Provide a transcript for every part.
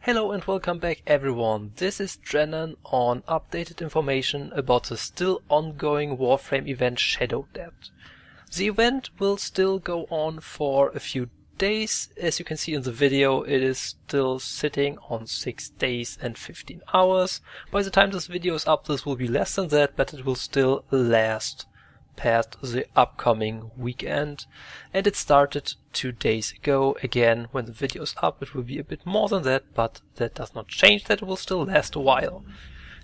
Hello and welcome back everyone, this is Drennan on updated information about the still ongoing Warframe event Shadow Dead. The event will still go on for a few days. As you can see in the video, it is still sitting on 6 days and 15 hours. By the time this video is up, this will be less than that, but it will still last past the upcoming weekend. And it started 2 days ago. Again, when the video is up, it will be a bit more than that, but that does not change that it will still last a while.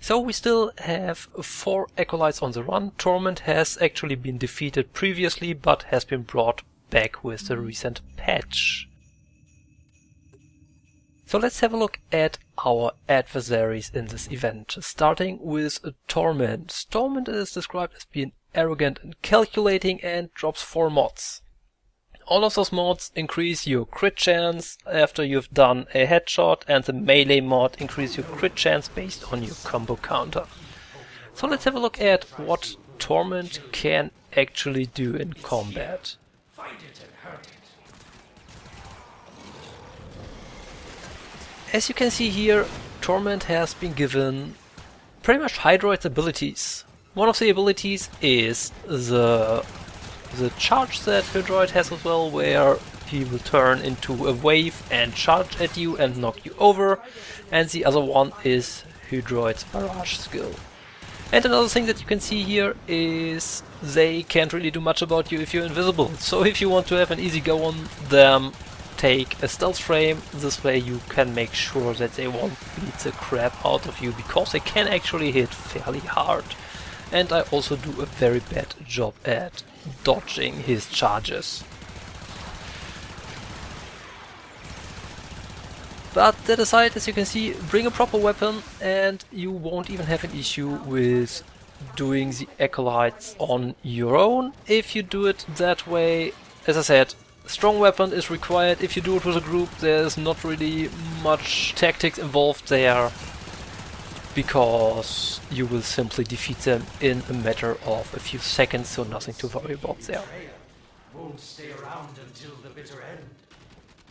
So we still have 4 Acolytes on the run. Torment has actually been defeated previously, but has been brought back with the recent patch. So let's have a look at our adversaries in this event, starting with Torment. Torment is described as being arrogant and calculating and drops 4 mods. All of those mods increase your crit chance after you've done a headshot, and the melee mod increases your crit chance based on your combo counter. So let's have a look at what Torment can actually do in combat. As you can see here, Torment has been given pretty much Hydroid's abilities. One of the abilities is the charge that Hydroid has as well, where he will turn into a wave and charge at you and knock you over, and the other one is Hydroid's barrage skill. And another thing that you can see here is they can't really do much about you if you're invisible. So if you want to have an easy go on them, take a stealth frame. This way you can make sure that they won't beat the crap out of you, because they can actually hit fairly hard. And I also do a very bad job at dodging his charges. But that aside, as you can see, bring a proper weapon and you won't even have an issue with doing the Acolytes on your own. If you do it that way, as I said, strong weapon is required. If you do it with a group, there's not really much tactics involved there, because you will simply defeat them in a matter of a few seconds, so nothing to worry about there. Won't stay around until the bitter end.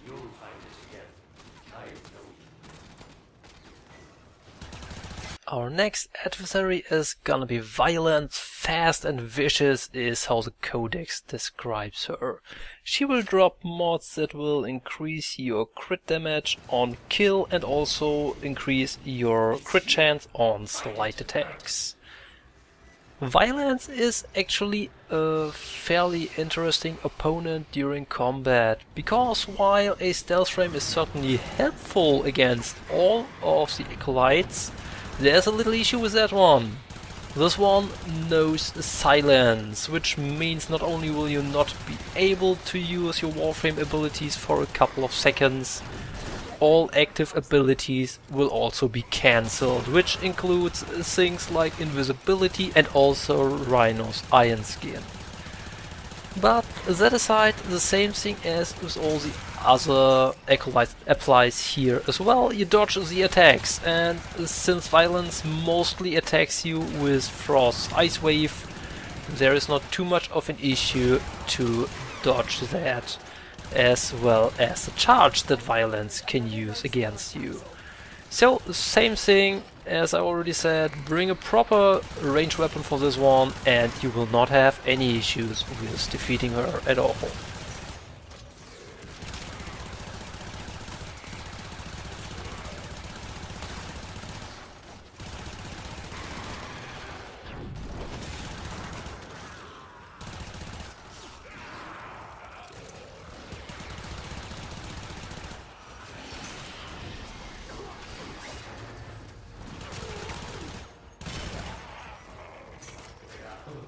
You'll find it again. I know you. Our next adversary is gonna be violent, fast and vicious is how the codex describes her. She will drop mods that will increase your crit damage on kill and also increase your crit chance on slight attacks. Violence is actually a fairly interesting opponent during combat, because while a stealth frame is certainly helpful against all of the Acolytes, there's a little issue with that one. This one knows silence, which means not only will you not be able to use your Warframe abilities for a couple of seconds, all active abilities will also be cancelled, which includes things like invisibility and also Rhino's Iron Skin. But that aside, the same thing as with all the other Acolytes applies here as well. You dodge the attacks, and since violence mostly attacks you with Frost Ice Wave, there is not too much of an issue to dodge that, as well as the charge that violence can use against you. So, same thing as I already said, bring a proper ranged weapon for this one and you will not have any issues with defeating her at all.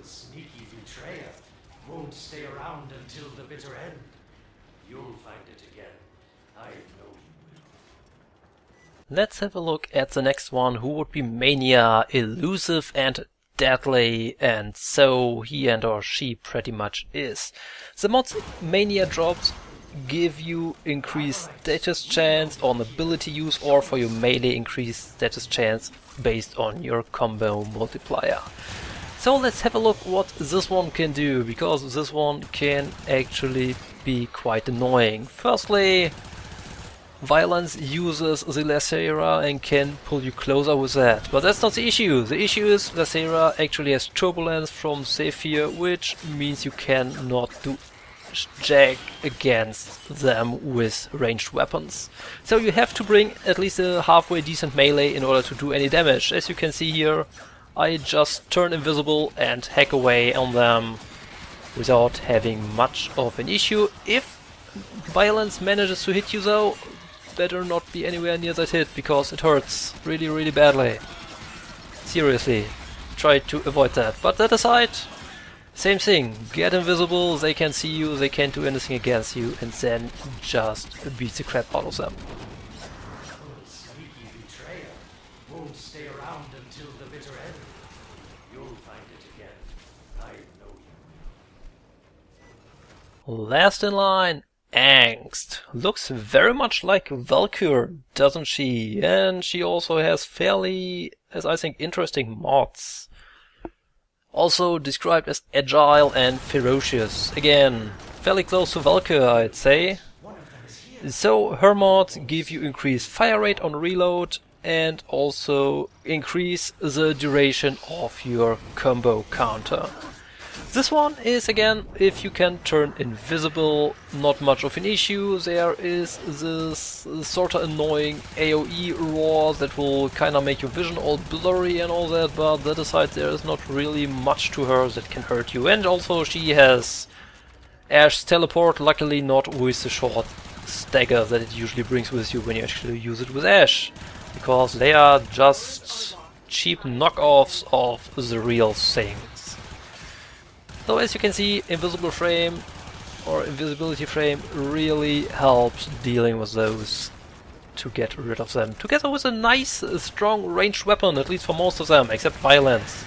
Sneaky betrayer. Won't stay around until the bitter end. You'll find it again. I know you will. Let's have a look at the next one, who would be Mania, elusive and deadly, and so he and or she pretty much is. The mods Mania drops give you increased status chance on ability use, or for your melee increased status chance based on your combo multiplier. So let's have a look what this one can do, because this one can actually be quite annoying. Firstly, Violence uses the Lacera and can pull you closer with that. But that's not the issue. The issue is Lacera actually has turbulence from Zephyr, which means you cannot do jack against them with ranged weapons. So you have to bring at least a halfway decent melee in order to do any damage. As you can see here, I just turn invisible and hack away on them without having much of an issue. If Violence manages to hit you though, better not be anywhere near that hit, because it hurts really, really badly. Seriously, try to avoid that. But that aside, same thing, get invisible, they can see you, they can't do anything against you, and then just beat the crap out of them. Sneaky betrayer won't stay around until the bitter end. You'll find it again. I know you will. Last in line, Angst. Looks very much like Valkyr, doesn't she? And she also has fairly, as I think, interesting mods. Also described as agile and ferocious. Again, fairly close to Valkyr, I'd say. So her mods give you increased fire rate on reload and also increase the duration of your combo counter. This one is, again, if you can turn invisible, not much of an issue. There is this sorta annoying AoE roar that will kinda make your vision all blurry and all that, but that aside, there is not really much to her that can hurt you. And also she has Ash's teleport, luckily not with the short stagger that it usually brings with you when you actually use it with Ash, because they are just cheap knockoffs of the real things. So as you can see, Invisible Frame or Invisibility Frame really helps dealing with those to get rid of them. Together with a nice, strong ranged weapon, at least for most of them, except Violence.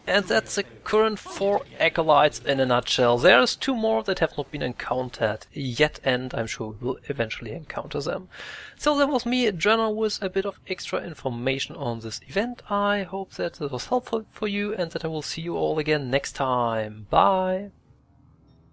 And that's the current 4 Acolytes in a nutshell. There's 2 more that have not been encountered yet, and I'm sure we will eventually encounter them. So that was me, Jenna, with a bit of extra information on this event. I hope that this was helpful for you and that I will see you all again next time. Bye!